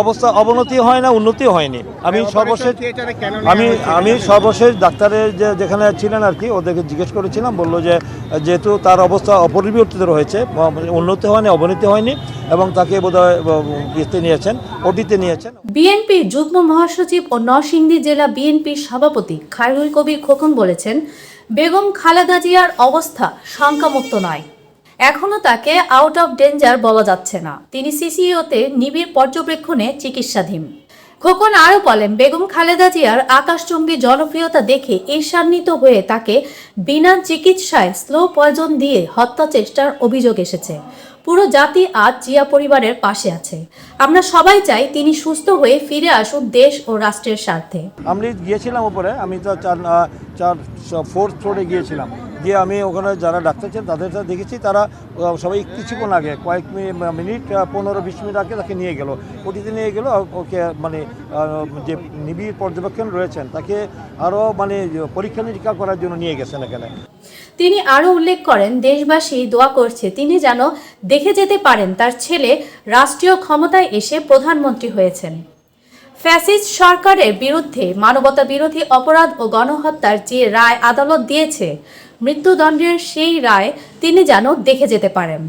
অবস্থা অবনতি হয় না, উন্নতি হয়নি। আমি সর্বশেষ ডাক্তারের যেখানে ছিলেন আর কি, ওদেরকে জিজ্ঞেস করেছিলাম, বললো যে যেহেতু তার অবস্থা অপরিবর্তিত রয়েছে, উন্নতি হয়নি, অবনতি হয়নি, এবং তাকে বোধহয় ইয়েতে নিয়েছেন, ওটিতে নিয়েছেন। বিএনপির যুগ্ম মহাসচিব ও নরসিংদী জেলা বিএনপির সভাপতি খায়রুল কবির খোকন বলেছেন, বেগম খালেদা জিয়ার অবস্থা শঙ্কামুক্ত নয়। এখনও তাকে আউট অফ ডেঞ্জার বলা যাচ্ছে না। তিনি সিসিইউতে নিবিড় পর্যবেক্ষণে চিকিৎসাধীন। খোকন আরও বলেন, বেগম খালেদা জিয়ার আকাশচুম্বী জনপ্রিয়তা দেখে ঈর্ষান্বিত হয়ে তাকে বিনা চিকিৎসায় স্লো পয়জন দিয়ে হত্যা চেষ্টার অভিযোগ এসেছে। পুরো জাতি আজ জিয়া পরিবারের পাশে আছে। আমরা সবাই চাই তিনি সুস্থ হয়ে ফিরে আসুন দেশ ও রাষ্ট্রের স্বার্থে। আমি গিয়েছিলাম উপরে, আমি তো 4th ফ্লোরে গিয়েছিলাম, গিয়ে আমি ওখানে যারা ডাক্তার ছিলেন তাদের সাথে দেখেছি, তারা সবাই কিছুক্ষণ আগে কয়েক মিনিট 15-20 মিনিট আগে তাকে নিয়ে গেল, ওটিতে নিয়ে গেল। ওকে মানে যে নিবিড় পর্যবেক্ষণ রয়েছেন, তাকে আরও মানে পরীক্ষা নিরীক্ষা করার জন্য নিয়ে গেছেন এখানে। তিনি আরও উল্লেখ করেন, দেশবাসী দোয়া করছে তিনি যেন দেখে যেতে পারেন তার ছেলে রাষ্ট্রীয় ক্ষমতায় এসে প্রধানমন্ত্রী হয়েছেন। ফ্যাসিস্ট সরকারের বিরুদ্ধে মানবতা বিরোধী অপরাধ ও গণহত্যার যে রায় আদালত দিয়েছে, মৃত্যুদণ্ডের সেই রায় তিনি যেন দেখে যেতে পারেন।